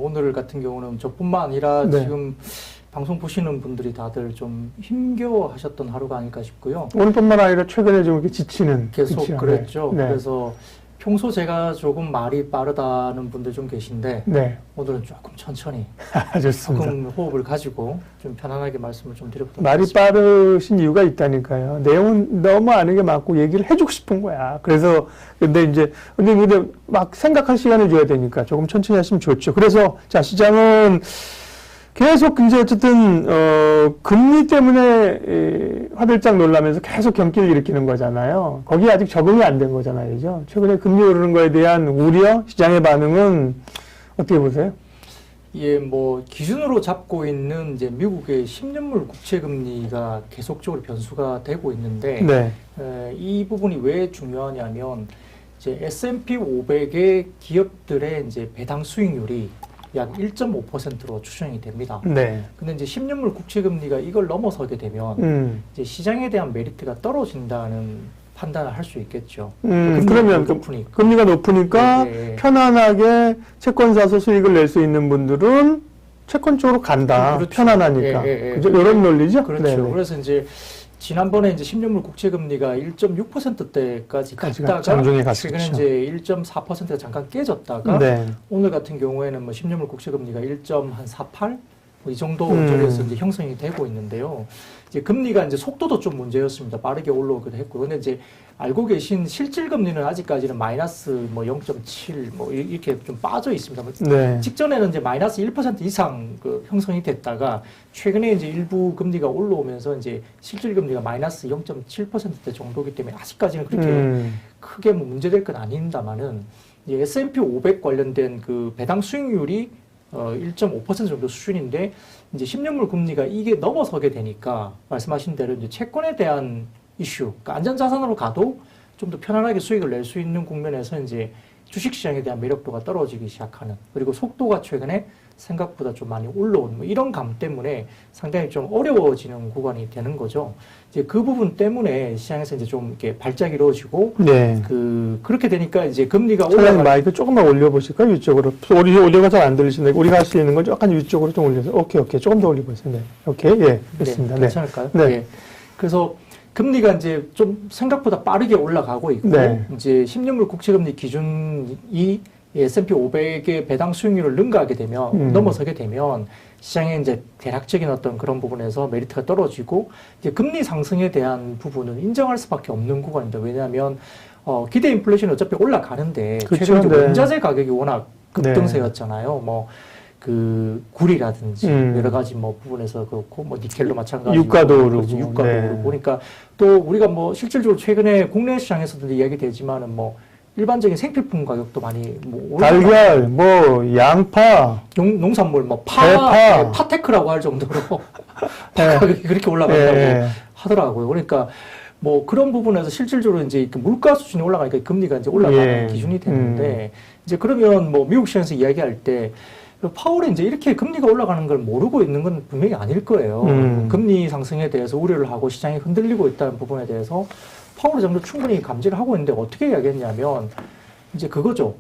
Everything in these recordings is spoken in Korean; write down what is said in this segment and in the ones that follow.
오늘 같은 경우는 저뿐만 아니라 네. 지금 방송 보시는 분들이 다들 좀 힘겨워하셨던 하루가 아닐까 싶고요. 오늘뿐만 아니라 최근에 좀 이렇게 지치는. 계속 그렇죠? 그랬죠. 네. 그래서 평소 제가 조금 말이 빠르다는 분들 좀 계신데 네. 오늘은 조금 천천히 좋습니다. 조금 호흡을 가지고 좀 편안하게 말씀을 좀 드려보도록 말이 하겠습니다. 빠르신 이유가 있다니까요. 내용은 너무 아는 게 많고 얘기를 해주고 싶은 거야. 그래서 근데 막 생각할 시간을 줘야 되니까 조금 천천히 하시면 좋죠. 그래서 자, 시장은 계속 이제 어쨌든 금리 때문에 화들짝 놀라면서 계속 경기를 일으키는 거잖아요. 거기에 아직 적응이 안 된 거잖아요. 그죠? 최근에 금리 오르는 거에 대한 우려, 시장의 반응은 어떻게 보세요? 예, 뭐 기준으로 잡고 있는 이제 미국의 10년물 국채 금리가 계속적으로 변수가 되고 있는데 네. 이 부분이 왜 중요하냐면 이제 S&P 500의 기업들의 이제 배당 수익률이 약 1.5%로 추정이 됩니다. 네. 근데 이제 10년물 국채 금리가 이걸 넘어서게 되면 이제 시장에 대한 메리트가 떨어진다는 판단을 할 수 있겠죠. 그러면 높으니까. 금리가 높으니까 네. 편안하게 채권 사서 수익을 낼 수 있는 분들은 채권 쪽으로 간다. 그렇죠. 편안하니까. 예. 그죠? 이런 논리죠? 그렇죠. 네네. 그래서 이제 지난번에 이제 10년물 국채 금리가 1.6%대까지 갔다가 장중에 갔었죠. 최근에 이제 1.4%가 잠깐 깨졌다가 네. 오늘 같은 경우에는 뭐 10년물 국채 금리가 1.48 뭐 이 정도 전에서 이제 형성이 되고 있는데요. 이제 금리가 이제 속도도 좀 문제였습니다. 빠르게 올라오기도 했고. 근데 이제 알고 계신 실질 금리는 아직까지는 마이너스 뭐 0.7 뭐 이렇게 좀 빠져 있습니다. 네. 직전에는 이제 마이너스 1% 이상 그 형성이 됐다가 최근에 이제 일부 금리가 올라오면서 이제 실질 금리가 마이너스 0.7%대 정도이기 때문에 아직까지는 그렇게 크게 뭐 문제될 건 아닙니다만은 이제 S&P 500 관련된 그 배당 수익률이 1.5% 정도 수준인데 이제 10년물 금리가 이게 넘어서게 되니까 말씀하신 대로 이제 채권에 대한 이슈, 그러니까 안전자산으로 가도 좀 더 편안하게 수익을 낼 수 있는 국면에서 이제 주식시장에 대한 매력도가 떨어지기 시작하는, 그리고 속도가 최근에 생각보다 좀 많이 올라오는 뭐 이런 감 때문에 상당히 좀 어려워지는 구간이 되는 거죠. 이제 그 부분 때문에 시장에서 이제 좀 이렇게 발작이 이루어지고 네. 그렇게 되니까 이제 금리가 차장님 마이크 조금만 올려보실까요? 위쪽으로. 오디오가 잘 안 들리시는데 우리가 할 수 있는 건 약간 위쪽으로 좀 올려서. 오케이. 조금 더 올려보세요. 네. 오케이. 예. 됐습니다. 네, 괜찮을까요? 네. 네. 그래서 금리가 이제 좀 생각보다 빠르게 올라가고 있고, 네. 이제 10년물 국채금리 기준이 S&P 500의 배당 수익률을 능가하게 되면, 넘어서게 되면, 시장에 이제 대략적인 어떤 그런 부분에서 메리트가 떨어지고, 이제 금리 상승에 대한 부분은 인정할 수밖에 없는 구간입니다. 왜냐하면, 기대 인플레이션이 어차피 올라가는데, 그렇죠. 최근에 네. 원자재 가격이 워낙 급등세였잖아요. 뭐, 그 구리라든지 여러 가지 뭐 부분에서 그렇고 뭐 니켈도 마찬가지고 유가도 오르고 유가도 네. 오르고 보니까 또 우리가 뭐 실질적으로 최근에 국내 시장에서도 이야기 되지만은 뭐 일반적인 생필품 가격도 많이 뭐 달걀, 뭐 양파, 농산물 뭐 대파. 파테크라고 할 정도로 네. 가격이 그렇게 올라간다고 네. 하더라고요. 그러니까 뭐 그런 부분에서 실질적으로 이제 물가 수준이 올라가니까 금리가 이제 올라가는 기준이 되는데 이제 그러면 뭐 미국 시장에서 이야기할 때 파월이 이제 이렇게 금리가 올라가는 걸 모르고 있는 건 분명히 아닐 거예요. 금리 상승에 대해서 우려를 하고 시장이 흔들리고 있다는 부분에 대해서 파월이 정도 충분히 감지를 하고 있는데 어떻게 이야기했냐면 이제 그거죠.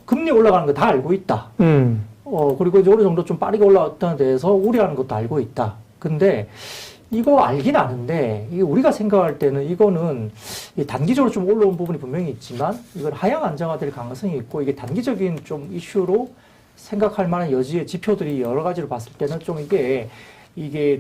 금리 올라가는 거 다 알고 있다. 그리고 이제 어느 정도 좀 빠르게 올라왔다는 데에서 우려하는 것도 알고 있다. 근데 이거 알긴 아는데 이게 우리가 생각할 때는 이거는 단기적으로 좀 올라온 부분이 분명히 있지만 이건 하향 안정화될 가능성이 있고 이게 단기적인 좀 이슈로 생각할 만한 여지의 지표들이 여러 가지로 봤을 때는 좀 이게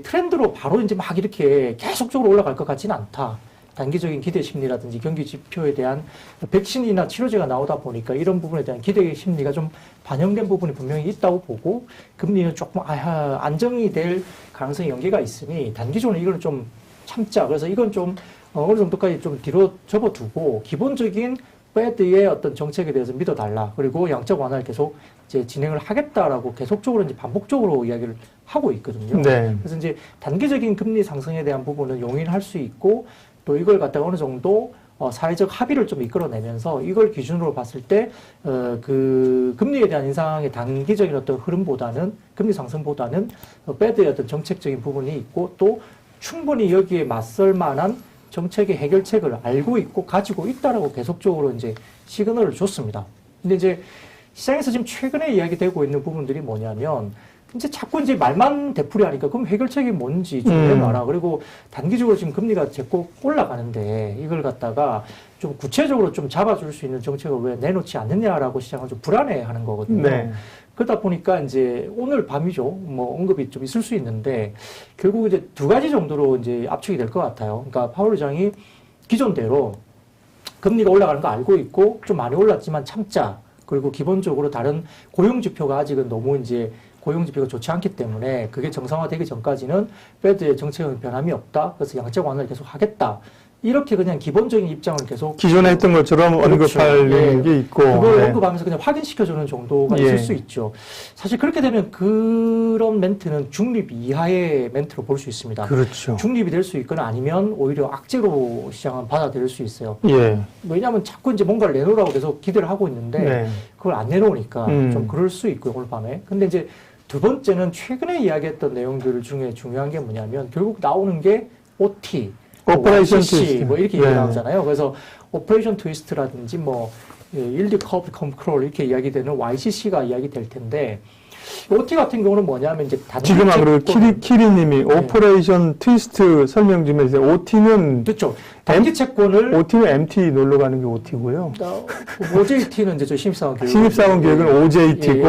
트렌드로 바로 이제 막 이렇게 계속적으로 올라갈 것 같지는 않다. 단기적인 기대 심리라든지 경기 지표에 대한 백신이나 치료제가 나오다 보니까 이런 부분에 대한 기대 심리가 좀 반영된 부분이 분명히 있다고 보고 금리는 조금 안정이 될 가능성이 연계가 있으니 단기적으로 이걸 좀 참자. 그래서 이건 좀 어느 정도까지 좀 뒤로 접어두고 기본적인 패드의 어떤 정책에 대해서 믿어달라. 그리고 양적 완화를 계속 이제 진행을 하겠다라고 계속적으로 이제 반복적으로 이야기를 하고 있거든요. 네. 그래서 이제 단기적인 금리 상승에 대한 부분은 용인할 수 있고 또 이걸 갖다가 어느 정도 사회적 합의를 좀 이끌어내면서 이걸 기준으로 봤을 때 그 금리에 대한 인상의 단기적인 어떤 흐름보다는 금리 상승보다는 패드의 어떤 정책적인 부분이 있고 또 충분히 여기에 맞설 만한 정책의 해결책을 알고 있고 가지고 있다라고 계속적으로 이제 시그널을 줬습니다. 근데 이제 시장에서 지금 최근에 이야기되고 있는 부분들이 뭐냐면 이제 자꾸 이제 말만 되풀이하니까 그럼 해결책이 뭔지 좀 내놔라. 그리고 단기적으로 지금 금리가 자꾸 올라가는데 이걸 갖다가 좀 구체적으로 좀 잡아줄 수 있는 정책을 왜 내놓지 않느냐라고 시장을 좀 불안해하는 거거든요. 네. 그러다 보니까 이제 오늘 밤이죠. 뭐 언급이 좀 있을 수 있는데 결국 이제 두 가지 정도로 이제 압축이 될 것 같아요. 그러니까 파월 의장이 기존대로 금리가 올라가는 거 알고 있고 좀 많이 올랐지만 참자. 그리고 기본적으로 다른 고용 지표가 아직은 너무 이제 고용 지표가 좋지 않기 때문에 그게 정상화되기 전까지는 페드의 정책은 변함이 없다. 그래서 양적 완화를 계속 하겠다. 이렇게 그냥 기본적인 입장을 계속 기존에 했던 것처럼 그렇죠. 언급할 게 있고 그걸 네. 언급하면서 그냥 확인시켜주는 정도가 있을 수 있죠. 사실 그렇게 되면 그런 멘트는 중립 이하의 멘트로 볼 수 있습니다. 그렇죠. 중립이 될 수 있거나 아니면 오히려 악재로 시장은 받아들일 수 있어요. 예. 왜냐하면 자꾸 이제 뭔가를 내놓으라고 계속 기대를 하고 있는데 네. 그걸 안 내놓으니까 좀 그럴 수 있고요, 오늘 밤에. 근데 이제 두 번째는 최근에 이야기했던 내용들 중에 중요한 게 뭐냐면 결국 나오는 게 OT, 오퍼레이션 YCC 트위스트. 뭐 이렇게 얘기 네. 나오잖아요. 그래서 오퍼레이션 트위스트라든지 뭐 일드 커브 컨트롤 이렇게 이야기되는 YCC가 이야기될 텐데 OT 같은 경우는 뭐냐면 이제 지금 안 그래도 키리님이 오퍼레이션 트위스트 설명 좀 해주세요. OT는 그렇죠. 단기 채권을 OT는 MT 놀러 가는 게 OT고요. OJT는 이제 저 신입사원 교육. 신입사원 교육은 OJT고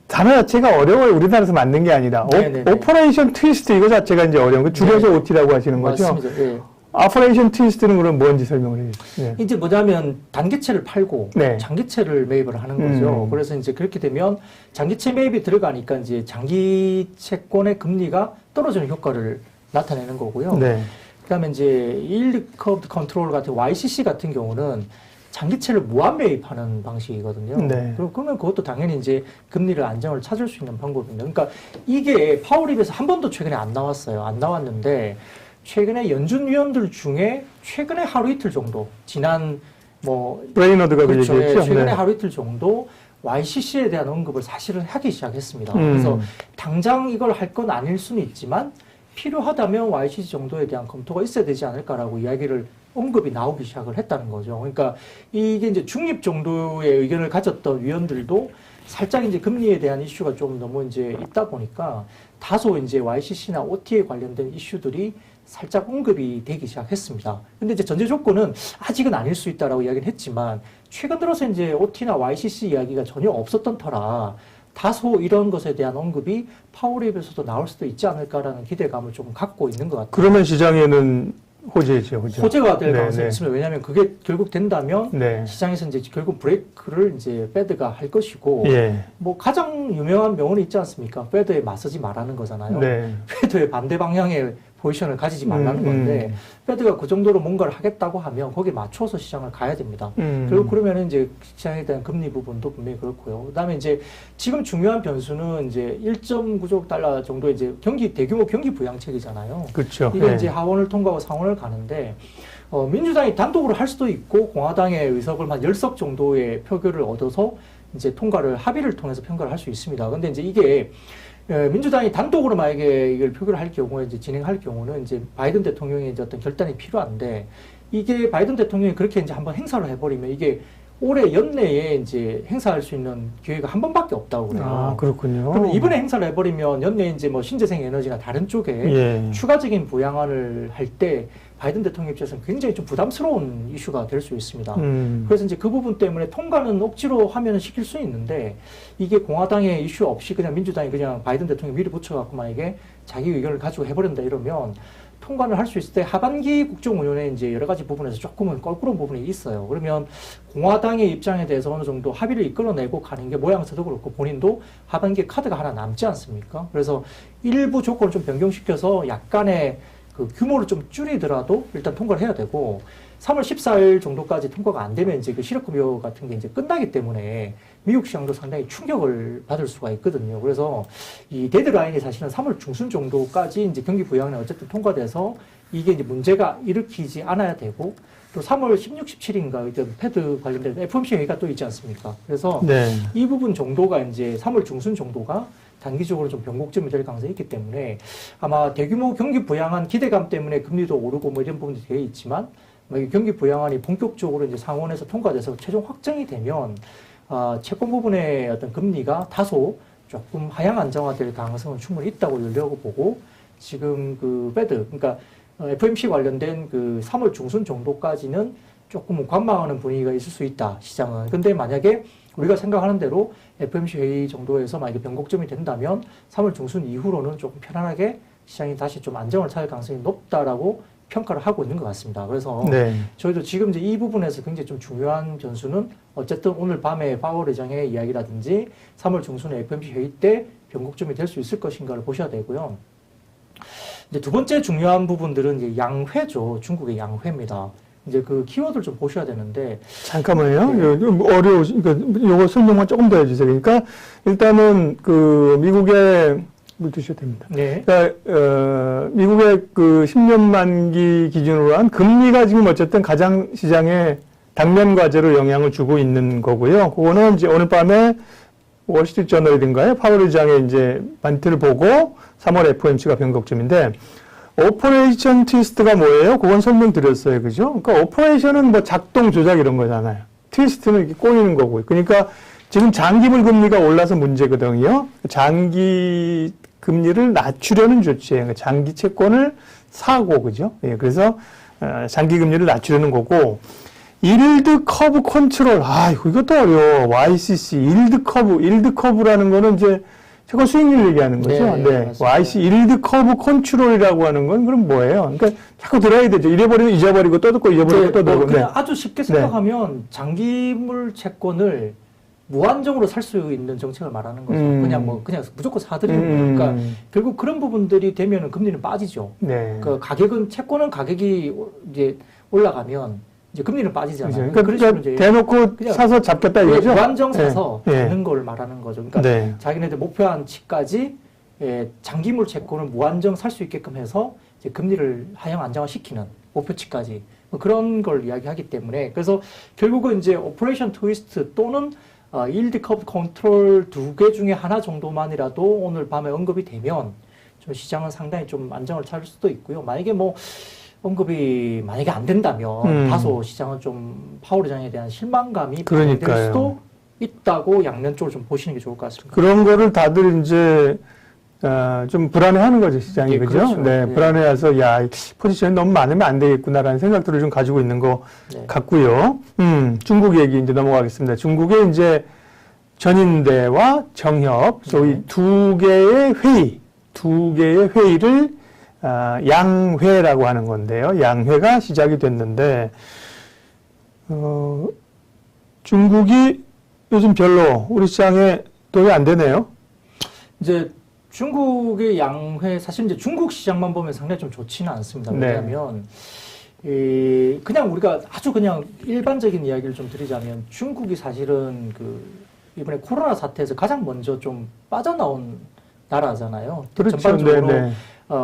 단어 자체가 어려워요. 우리나라에서 만든 게 아니라 오퍼레이션 트위스트 이거 자체가 이제 어려운 거 줄여서 OT라고 하시는 거죠. 맞습니다. 예. 오퍼레이션 트위스트는 그럼 뭔지 설명을 해주세요. 이제 뭐냐면 단기채를 팔고 네. 장기채를 매입을 하는 거죠. 그래서 이제 그렇게 되면 장기채 매입이 들어가니까 이제 장기 채권의 금리가 떨어지는 효과를 나타내는 거고요. 네. 그다음에 이제 일드 커브 컨트롤 같은 YCC 같은 경우는 장기채를 무한 매입하는 방식이거든요. 네. 그러면 그것도 당연히 이제 금리를 안정을 찾을 수 있는 방법입니다. 그러니까 이게 파월 입에서 한 번도 최근에 안 나왔어요. 안 나왔는데 최근에 연준 위원들 중에 최근에 하루 이틀 정도 지난 뭐 브레이너드가 그렇죠. 얘기했죠. 최근에 네. 하루 이틀 정도 YCC에 대한 언급을 사실은 하기 시작했습니다. 그래서 당장 이걸 할 건 아닐 수는 있지만 필요하다면 YCC 정도에 대한 검토가 있어야 되지 않을까라고 이야기를 언급이 나오기 시작을 했다는 거죠. 그러니까 이게 이제 중립 정도의 의견을 가졌던 위원들도 살짝 이제 금리에 대한 이슈가 좀 너무 이제 있다 보니까 다소 이제 YCC나 OT에 관련된 이슈들이 살짝 언급이 되기 시작했습니다. 근데 이제 전제 조건은 아직은 아닐 수 있다라고 이야기를 했지만 최근 들어서 이제 OT나 YCC 이야기가 전혀 없었던 터라 다소 이런 것에 대한 언급이 파월 입에서도 나올 수도 있지 않을까라는 기대감을 좀 갖고 있는 것 같아요. 그러면 시장에는 호재죠, 그죠? 호재가 될 네, 가능성이 네. 있습니다. 왜냐하면 그게 결국 된다면 네. 시장에서 이제 결국 브레이크를 이제 페드가 할 것이고 예. 뭐 가장 유명한 명언이 있지 않습니까? 페드에 맞서지 말라는 거잖아요. 네. 페드의 반대 방향의 포지션을 가지지 말라는 건데 페드가 그 정도로 뭔가를 하겠다고 하면 거기에 맞춰서 시장을 가야 됩니다. 결국 그러면 이제 시장에 대한 금리 부분도 분명히 그렇고요. 그다음에 이제 지금 중요한 변수는 이제 1.9조 달러 정도 이제 대규모 경기 부양책이잖아요. 그렇죠. 이게 예. 이제 하원을 통과하고 상원을 가는데 민주당이 단독으로 할 수도 있고 공화당의 의석을 한 10석 정도의 표결을 얻어서 이제 통과를 합의를 통해서 통과를 할 수 있습니다. 근데 이제 이게 민주당이 단독으로 만약에 이걸 표결을 할 경우에 이제 진행할 경우는 이제 바이든 대통령의 이제 어떤 결단이 필요한데 이게 바이든 대통령이 그렇게 이제 한번 행사를 해버리면 이게 올해 연내에 이제 행사할 수 있는 기회가 한 번밖에 없다고 그래요. 아, 그렇군요. 그러면 이번에 행사를 해버리면 연내에 이제 뭐 신재생 에너지나 다른 쪽에 예. 추가적인 부양안을 할 때 바이든 대통령 입장에서는 굉장히 좀 부담스러운 이슈가 될 수 있습니다. 그래서 이제 그 부분 때문에 통과는 억지로 하면 시킬 수 있는데 이게 공화당의 이슈 없이 그냥 민주당이 그냥 바이든 대통령 미리 붙여갖고 만약에 자기 의견을 가지고 해버린다 이러면 통과를 할 수 있을 때 하반기 국정운영에 이제 여러 가지 부분에서 조금은 껄끄러운 부분이 있어요. 그러면 공화당의 입장에 대해서 어느 정도 합의를 이끌어내고 가는 게 모양새도 그렇고 본인도 하반기에 카드가 하나 남지 않습니까? 그래서 일부 조건을 좀 변경시켜서 약간의 그 규모를 좀 줄이더라도 일단 통과를 해야 되고 3월 14일 정도까지 통과가 안 되면 이제 그 실업급여 같은 게 이제 끝나기 때문에 미국 시장도 상당히 충격을 받을 수가 있거든요. 그래서 이 데드라인이 사실은 3월 중순 정도까지 이제 경기 부양이 어쨌든 통과돼서 이게 이제 문제가 일으키지 않아야 되고 또 3월 16, 17인가 이제 패드 관련된 FOMC 회의가 또 있지 않습니까? 그래서 네. 이 부분 정도가 이제 3월 중순 정도가 단기적으로 좀 변곡점이 될 가능성이 있기 때문에 아마 대규모 경기 부양안 기대감 때문에 금리도 오르고 뭐 이런 부분이 되어 있지만 경기 부양안이 본격적으로 이제 상원에서 통과돼서 최종 확정이 되면 채권 부분의 어떤 금리가 다소 조금 하향 안정화될 가능성은 충분히 있다고 연려고 보고 지금 그 페드, 그러니까 FOMC 관련된 그 3월 중순 정도까지는 조금 관망하는 분위기가 있을 수 있다, 시장은. 근데 만약에 우리가 생각하는 대로 FOMC 회의 정도에서 만약에 변곡점이 된다면 3월 중순 이후로는 조금 편안하게 시장이 다시 좀 안정을 찾을 가능성이 높다라고 평가를 하고 있는 것 같습니다. 그래서 네. 저희도 지금 이제 이 부분에서 굉장히 좀 중요한 변수는 어쨌든 오늘 밤에 파월 의장의 이야기라든지 3월 중순에 FOMC 회의 때 변곡점이 될 수 있을 것인가를 보셔야 되고요. 이제 두 번째 중요한 부분들은 이제 양회죠. 중국의 양회입니다. 이제 그 키워드를 좀 보셔야 되는데. 잠깐만요. 네. 그러니까 요거 설명만 조금 더 해주세요. 그러니까 일단은 그 미국의 물 드셔도 됩니다. 네. 그러니까 미국의 그 10년 만기 기준으로 한 금리가 지금 어쨌든 가장 시장에 당면 과제로 영향을 주고 있는 거고요. 그거는 이제 오늘 밤에 월스트리트 저널이든가요. 파월 의장의 이제 멘트를 보고 3월 FOMC가 변곡점인데 오퍼레이션 트위스트가 뭐예요? 그건 설명드렸어요. 그죠? 그러니까 오퍼레이션은 뭐 작동 조작 이런 거잖아요. 트위스트는 이렇게 꼬이는 거고요. 그러니까 지금 장기물 금리가 올라서 문제거든요. 장기 금리를 낮추려는 조치예요. 그러니까 장기 채권을 사고, 그죠? 예, 그래서 장기 금리를 낮추려는 거고 일드 커브 컨트롤. 이것도 어려워. YCC 일드 커브라는 거는 이제 채권 수익률 얘기하는 거죠. 네. YC 일드 커브 컨트롤이라고 하는 건 그럼 뭐예요? 그러니까 자꾸 들어야 되죠. 잃어버리면 잊어버리고 떠듣고 잊어버리고 떠들고. 그냥 아주 쉽게 생각하면 장기물 채권을 무한정으로 살 수 있는 정책을 말하는 거죠. 그냥 무조건 사들이는 거니까 결국 그런 부분들이 되면은 금리는 빠지죠. 네. 그 가격은 채권은 가격이 이제 올라가면 이제 금리는 빠지잖아요. 그러니까 대놓고 그냥 사서 잡겠다 이거죠. 무한정 사서 받는 걸 말하는 거죠. 그러니까 자기네들 목표한치까지 장기물 채권을 무한정 살 수 있게끔 해서 이제 금리를 하향 안정화시키는 목표치까지 그런 걸 이야기하기 때문에 그래서 결국은 이제 오퍼레이션 트위스트 또는 일드 커브 컨트롤 두 개 중에 하나 정도만이라도 오늘 밤에 언급이 되면 좀 시장은 상당히 좀 안정을 찾을 수도 있고요. 만약에 뭐 언급이 만약에 안 된다면 다소 시장은 좀 파월 의장에 대한 실망감이 발생될 수도 있다고 양면 쪽으로 좀 보시는 게 좋을 것 같습니다. 그런 거를 다들 이제 좀 불안해하는 거죠, 시장이. 그죠? 그렇죠. 네, 불안해해서 야, 포지션이 너무 많으면 안 되겠구나라는 생각들을 좀 가지고 있는 것 같고요. 중국 얘기 이제 넘어가겠습니다. 중국의 이제 전인대와 정협, 소위 두 개의 회의를 양회라고 하는 건데요. 양회가 시작이 됐는데 중국이 요즘 별로 우리 시장에 도움이 안 되네요. 이제 중국의 양회, 사실 이제 중국 시장만 보면 상당히 좀 좋지는 않습니다. 왜냐하면, 그냥 우리가 아주 그냥 일반적인 이야기를 좀 드리자면 중국이 사실은 이번에 코로나 사태에서 가장 먼저 좀 빠져나온 나라잖아요. 그렇죠. 전반적으로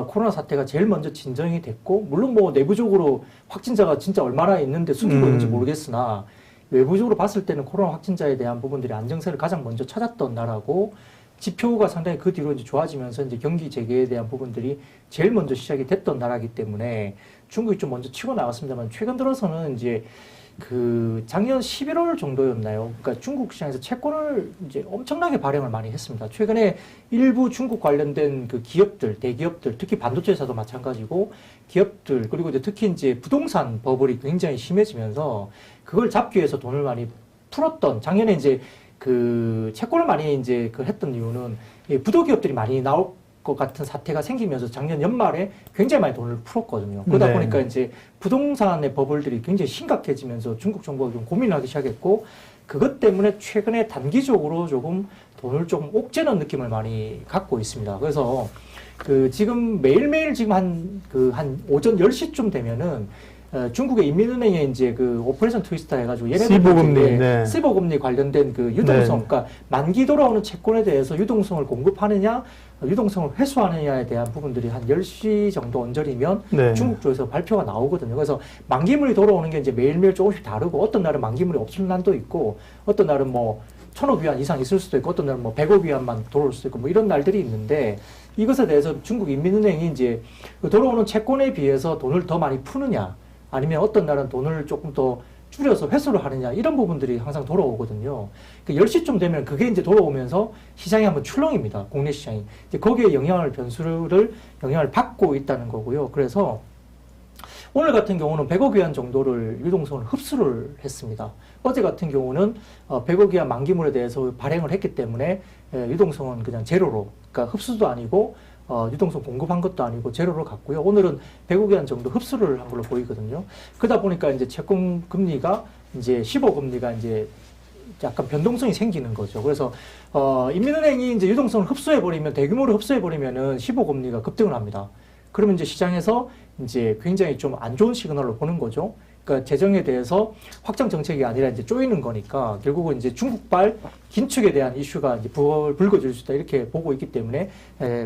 코로나 사태가 제일 먼저 진정이 됐고, 물론 뭐 내부적으로 확진자가 진짜 얼마나 있는데 숨기고 있는지 모르겠으나, 외부적으로 봤을 때는 코로나 확진자에 대한 부분들이 안정세를 가장 먼저 찾았던 나라고, 지표가 상당히 그 뒤로 이제 좋아지면서 이제 경기 재개에 대한 부분들이 제일 먼저 시작이 됐던 나라이기 때문에 중국이 좀 먼저 치고 나갔습니다만 최근 들어서는 이제 작년 11월 정도였나요? 그러니까 중국 시장에서 채권을 이제 엄청나게 발행을 많이 했습니다. 최근에 일부 중국 관련된 기업들, 대기업들, 특히 반도체 회사도 마찬가지고 기업들 그리고 이제 특히 이제 부동산 버블이 굉장히 심해지면서 그걸 잡기 위해서 돈을 많이 풀었던 작년에 이제 채권을 많이 이제 했던 이유는 부도기업들이 많이 나올 것 같은 사태가 생기면서 작년 연말에 굉장히 많이 돈을 풀었거든요. 그러다 보니까 이제 부동산의 버블들이 굉장히 심각해지면서 중국 정부가 좀 고민을 하기 시작했고 그것 때문에 최근에 단기적으로 조금 돈을 좀 옥죄는 느낌을 많이 갖고 있습니다. 그래서 지금 매일매일 지금 한 오전 10시쯤 되면은 중국의 인민은행에 이제 오퍼레이션 트위스터 해가지고 얘네들 시보금리 관련된 유동성, 그러니까 만기 돌아오는 채권에 대해서 유동성을 공급하느냐, 유동성을 회수하느냐에 대한 부분들이 한 10시 정도 언저리면 중국 쪽에서 발표가 나오거든요. 그래서 만기물이 돌아오는 게 이제 매일매일 조금씩 다르고 어떤 날은 만기물이 없을 날도 있고 어떤 날은 뭐 1,000억 위안 이상 있을 수도 있고 어떤 날은 뭐 100억 위안만 돌아올 수도 있고 뭐 이런 날들이 있는데 이것에 대해서 중국 인민은행이 이제 돌아오는 채권에 비해서 돈을 더 많이 푸느냐 아니면 어떤 날은 돈을 조금 더 줄여서 회수를 하느냐 이런 부분들이 항상 돌아오거든요. 10시쯤 되면 그게 이제 돌아오면서 시장이 한번 출렁입니다. 국내 시장이. 이제 거기에 영향을 받고 있다는 거고요. 그래서 오늘 같은 경우는 100억 위안 정도를 유동성을 흡수를 했습니다. 어제 같은 경우는 100억 위안 만기물에 대해서 발행을 했기 때문에 유동성은 그냥 제로로, 그러니까 흡수도 아니고 유동성 공급한 것도 아니고 제로로 갔고요. 오늘은 100억 위안 정도 흡수를 한 걸로 보이거든요. 그러다 보니까 이제 채권 금리가 이제 15금리가 이제 약간 변동성이 생기는 거죠. 그래서 인민은행이 이제 유동성을 흡수해버리면, 대규모로 흡수해버리면은 15금리가 급등을 합니다. 그러면 이제 시장에서 이제 굉장히 좀 안 좋은 시그널로 보는 거죠. 그러니까 재정에 대해서 확장 정책이 아니라 이제 쪼이는 거니까 결국은 이제 중국발 긴축에 대한 이슈가 이제 불거질 수 있다 이렇게 보고 있기 때문에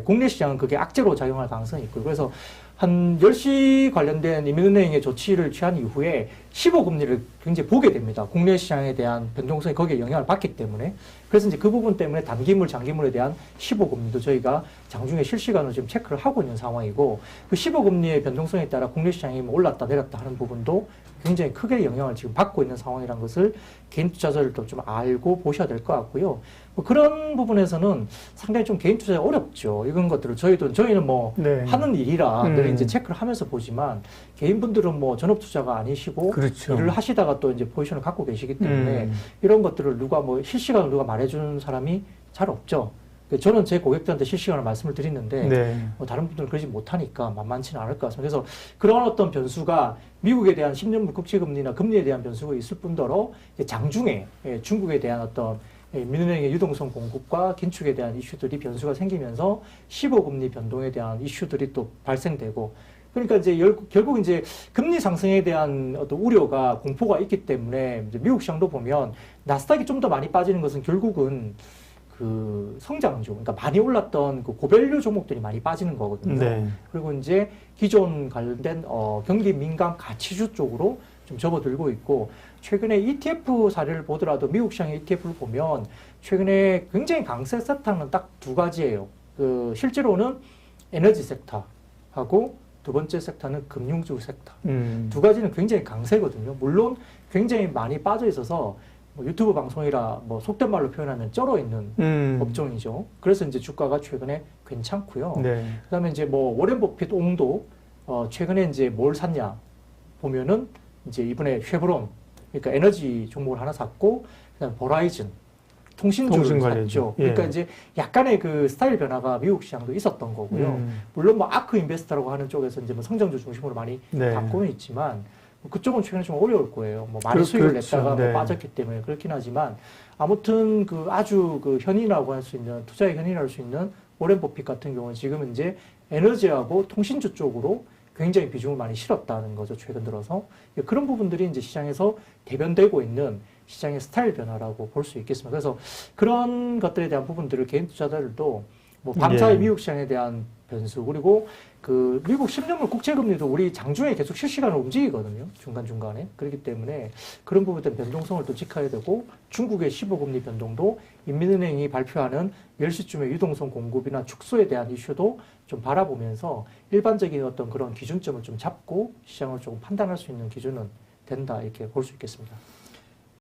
국내 시장은 그게 악재로 작용할 가능성이 있고요. 그래서 한 10시 관련된 인민은행의 조치를 취한 이후에 15금리를 굉장히 보게 됩니다. 국내 시장에 대한 변동성이 거기에 영향을 받기 때문에. 그래서 이제 그 부분 때문에 단기물, 장기물에 대한 15금리도 저희가 장중에 실시간으로 지금 체크를 하고 있는 상황이고, 그 15금리의 변동성에 따라 국내 시장이 뭐 올랐다 내렸다 하는 부분도 굉장히 크게 영향을 지금 받고 있는 상황이라는 것을 개인 투자자들도 좀 알고 보셔야 될 것 같고요. 뭐 그런 부분에서는 상당히 좀 개인 투자가 어렵죠. 이런 것들을 저희는 뭐 네. 하는 일이라 늘 이제 체크를 하면서 보지만, 개인분들은 뭐 전업 투자가 아니시고 그렇죠. 일을 하시다가 또 이제 포지션을 갖고 계시기 때문에 이런 것들을 누가 뭐 실시간으로 누가 말해주는 사람이 잘 없죠. 저는 제 고객들한테 실시간으로 말씀을 드리는데 네. 뭐 다른 분들은 그러지 못하니까 만만치는 않을 것 같습니다. 그래서 그런 어떤 변수가 미국에 대한 10년물 국채금리나 금리에 대한 변수가 있을 뿐더러 장중에 중국에 대한 어떤 민은행의 유동성 공급과 긴축에 대한 이슈들이 변수가 생기면서 15금리 변동에 대한 이슈들이 또 발생되고, 그러니까 이제 결국 이제 금리 상승에 대한 어떤 우려가, 공포가 있기 때문에 이제 미국 시장도 보면 나스닥이 좀 더 많이 빠지는 것은 결국은 그 성장주, 그러니까 많이 올랐던 그 고밸류 종목들이 많이 빠지는 거거든요. 네. 그리고 이제 기존 관련된 경기 민감 가치주 쪽으로 좀 접어들고 있고, 최근에 ETF 사례를 보더라도 미국 시장의 ETF를 보면 최근에 굉장히 강세 섹터는 딱 두 가지예요. 그 실제로는 에너지 섹터하고 두 번째 섹터는 금융주 섹터. 두 가지는 굉장히 강세거든요. 물론 굉장히 많이 빠져 있어서 뭐 유튜브 방송이라 뭐 속된 말로 표현하면 쩔어 있는 업종이죠. 그래서 이제 주가가 최근에 괜찮고요. 네. 그다음에 이제 뭐 워렌 버핏 옹도 최근에 이제 뭘 샀냐 보면은 이제 이번에 쉐브론, 그러니까 에너지 종목을 하나 샀고, 그다음에 버라이즌 통신주를 샀죠. 예. 그러니까 이제 약간의 그 스타일 변화가 미국 시장도 있었던 거고요. 물론 뭐 아크 인베스터라고 하는 쪽에서 이제 뭐 성장주 중심으로 많이 네. 바꾸는 있지만, 그쪽은 최근에 좀 어려울 거예요. 뭐 많이 수익을 그렇죠. 냈다가 네. 뭐 빠졌기 때문에 그렇긴 하지만, 아무튼 그 아주 그 현인이라고 할 수 있는, 투자의 현인이라고 할 수 있는 워렌 버핏 같은 경우는 지금 이제 에너지하고 통신주 쪽으로 굉장히 비중을 많이 실었다는 거죠. 최근 들어서. 그런 부분들이 이제 시장에서 대변되고 있는 시장의 스타일 변화라고 볼 수 있겠습니다. 그래서 그런 것들에 대한 부분들을 개인 투자자들도 뭐 밤사이 미국 시장에 대한 변수, 그리고 그 미국 10년물 국채금리도 우리 장중에 계속 실시간으로 움직이거든요. 중간중간에. 그렇기 때문에 그런 부분에 대한 변동성을 또 지켜야 되고, 중국의 15금리 변동도 인민은행이 발표하는 10시쯤에 유동성 공급이나 축소에 대한 이슈도 좀 바라보면서 일반적인 어떤 그런 기준점을 좀 잡고 시장을 조금 판단할 수 있는 기준은 된다, 이렇게 볼 수 있겠습니다.